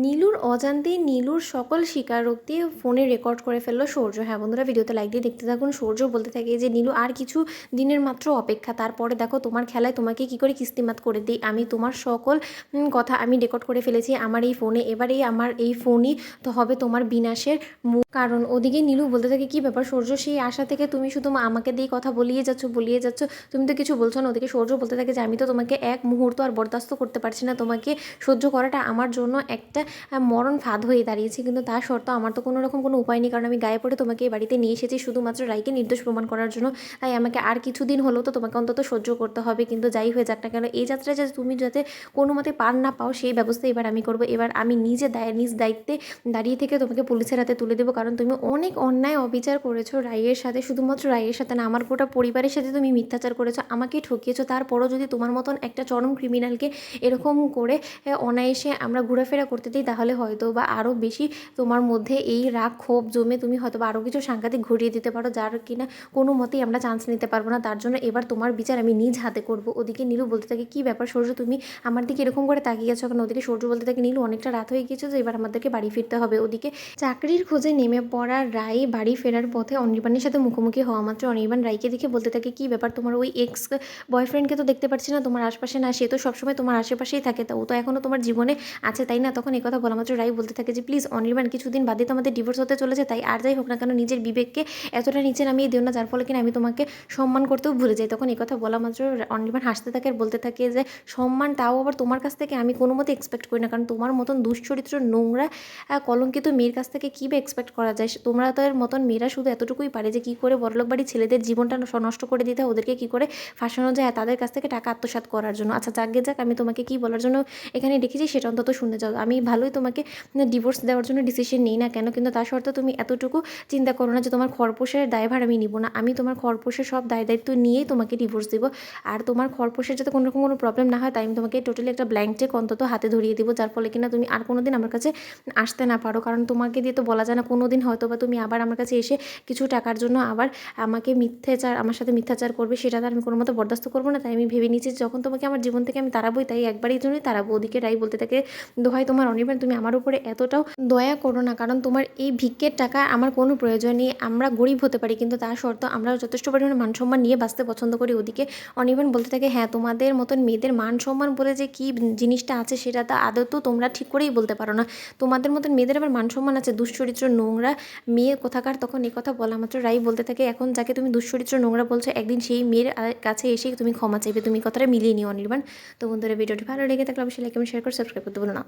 নীলুর অজান্তেই নীলুর সকল স্বীকারোক্তি ফোনে রেকর্ড করে ফেললো সূর্য। হ্যাঁ বন্ধুরা, ভিডিওতে লাইক দিয়ে দেখতে থাকুন। সূর্য বলতে থাকে যে নীলু আর কিছু দিনের মাত্র অপেক্ষা, তারপরে দেখো তোমার খেলায় তোমাকে কি করে কিস্তিমাত করে দিই। আমি তোমার সকল কথা আমি রেকর্ড করে ফেলেছি আমার এই ফোনে। এবারেই আমার এই ফোনই তো হবে তোমার বিনাশের কারণ। ওদিকে নীলু বলতে থাকে কি ব্যাপার সূর্য, সেই আশা থেকে তুমি শুধু আমাকে দিয়ে কথা বলিয়ে যাচ্ছ, তুমি তো কিছু বলছো না। ওদিকে সূর্য বলতে থাকে যে আমি তো তোমাকে এক মুহূর্ত আর বরদাস্ত করতে পারছি না, তোমাকে সহ্য করাটা আমার জন্য একটা মরণ ফাঁদ হয়ে দাঁড়িয়েছে। কিন্তু তার সত্ত্বেও আমার তো কোনো রকম কোনো উপায় নেই, কারণ আমি গায়ে পড়ে তোমাকে এই বাড়িতে নিয়ে এসেছি শুধুমাত্র রাইকে নির্দোষ প্রমাণ করার জন্য। তাই আমাকে আর কিছুদিন হলেও তো তোমাকে অন্তত সহ্য করতে হবে। কিন্তু যাই হয়ে যাক না কেন, এই যাত্রায় যাতে তুমি যাতে কোনো মতে পার না পাও সেই ব্যবস্থা এবার আমি করবো। এবার আমি নিজ দায়িত্বে দাঁড়িয়ে থেকে তোমাকে পুলিশের হাতে তুলে দেবো, কারণ তুমি অনেক অন্যায় অবিচার করেছো রাইয়ের সাথে। শুধুমাত্র রাইয়ের সাথে না, আমার গোটা পরিবারের সাথে তুমি মিথ্যাচার করেছো, আমাকে ঠকিয়েছো। তারপরও যদি তোমার মতন একটা চরম ক্রিমিনালকে এরকম করে অনায়াসে আমরা ঘোরাফেরা করতে দিই, তাহলে হয়তো বা আরও বেশি তোমার মধ্যে এই রাগ ক্ষোভ জমে তুমি হয়তো বা আরও কিছু সাংঘাতিক ঘটিয়ে দিতে পারো, যার কিনা কোনো মতেই আমরা চান্স নিতে পারবো না। তার জন্য এবার তোমার বিচার আমি নিজ হাতে করবো। ওদিকে নীলু বলতে থাকে কি ব্যাপার সূর্য, তুমি আমার দিকে এরকম করে তাকিয়ে গেছো কেন? ওদিকে সূর্য বলতে থাকে নীলু অনেকটা রাত হয়ে গিয়েছে, তো এবার আমাদেরকে বাড়ি ফিরতে হবে। ওদিকে চাকরির খোঁজে নেমে পড়া রাই বাড়ি ফেরার পথে অনির্বাণের সাথে মুখোমুখি হওয়া মাত্র অনির্বাণ রাইকে দেখে বলতে থাকে কি ব্যাপার, তোমার ওই এক্স বয়ফ্রেন্ডকে তো দেখতে পাচ্ছি না তোমার আশপাশে। না, সে তো সবসময় তোমার আশেপাশেই থাকে, তা ও তো এখনও তোমার জীবনে আছে তাই না? তখন এই কথা বলা মাত্র রাই বলতে থাকে যে প্লিজ অনির্বাণ, কিছুদিন বাদে তো আমাদের ডিভোর্স হতে চলেছে, তাই আর যাই হোক না কেন নিজের বিবেককে এতটা নিচে নামিয়ে দিও না যার ফলে কিনা আমি তোমাকে সম্মান করতেও ভুলে যাই। তখন এই কথা বলা মাত্র অনির্বাণ হাসতে থাকে আর বলতে থাকে যে সম্মান তাও আবার তোমার কাছ থেকে আমি কোনো মতে এক্সপেক্ট করি না, কারণ তোমার মতন দুশ্চরিত্র নোংরা কলঙ্কিত মেয়ের কাছ থেকে কী বা এক্সপেক্ট করা যায়। তোমরা তাদের মতন মেয়েরা শুধু এতটুকুই পারে যে কী করে বড়লোক বাড়ির ছেলেদের জীবনটা নষ্ট করে দিতে হয়, ওদেরকে কী করে ফাঁসানো যায় তাদের কাছ থেকে টাকা আত্মসাৎ করার জন্য। আচ্ছা যাক আমি তোমাকে কী বলার জন্য এখানে ডেকেছি সেটা অন্তত শুনে যাও। আমি ভালোই তোমাকে ডিভোর্স দেওয়ার জন্য ডিসিশন নিই না কেন, কিন্তু তার সত্ত্বেও তুমি এতটুকু চিন্তা করো না যে তোমার খরপোশের দায়ভার আমি নিব না। আমি তোমার খরপোশের সব দায়িত্ব নিয়েই তোমাকে ডিভোর্স দেবো। আর তোমার খরপোশের যাতে কোনো রকম কোনো প্রবলেম না হয়, তাই আমি তোমাকে টোটালি একটা ব্ল্যাঙ্ক চেক অন্তত হাতে ধরিয়ে দিব, যার ফলে কিনা তুমি আর কোনো দিন আমার কাছে আসতে না পারো। কারণ তোমাকে দিয়ে তো বলা যায় না কোনো দিন হয়তো বা তুমি আবার আমার কাছে এসে কিছু টাকার জন্য আবার আমাকে আমার সাথে মিথ্যাচার করবে, সেটা তো আমি কোনো মতো বরদাস্ত করবো না। তাই আমি ভেবে নিয়েছি যখন তোমাকে আমার জীবন থেকে আমি তাড়াবোই, তাই একবারই জন্যই তাড়াবো। ওদিকে রাই বলতে থাকে দোহাই তোমার অনির্বাণ, তুমি আমার উপরে এতটাও দয়া করো না, কারণ তোমার এই ভিক্ষের টাকা আমার কোনো প্রয়োজন নেই। আমরা গরিব হতে পারি, কিন্তু তার সত্ত্বেও আমরা যথেষ্ট পরিমাণে মান সম্মান নিয়ে বাঁচতে পছন্দ করি। ওদিকে অনির্বাণ বলতে থাকে হ্যাঁ, তোমাদের মতন মেয়েদের মান সম্মান বলে যে কী জিনিসটা আছে সেটা তো আদৌ তো তোমরা ঠিক করেই বলতে পারো না। তোমাদের মতন মেয়েদের আবার মান সম্মান আছে? দুশ্চরিত্র নোংরা মেয়ে কোথাকার। তখন এই কথা বলা মাত্র রাই বলতে থাকে এখন যাকে তুমি দুশ্চরিত্র নোংরা বলছো, একদিন সেই মেয়ের কাছে এসেই তুমি ক্ষমা চাইবে। তুমি কথাটা মিলিয়ে নিও অনির্বাণ। তো বন্ধুরা, ভিডিওটি ভালো লেগে থাকলে অবশ্যই লাইক এবং শেয়ার করে সাবস্ক্রাইব করতে বলো না।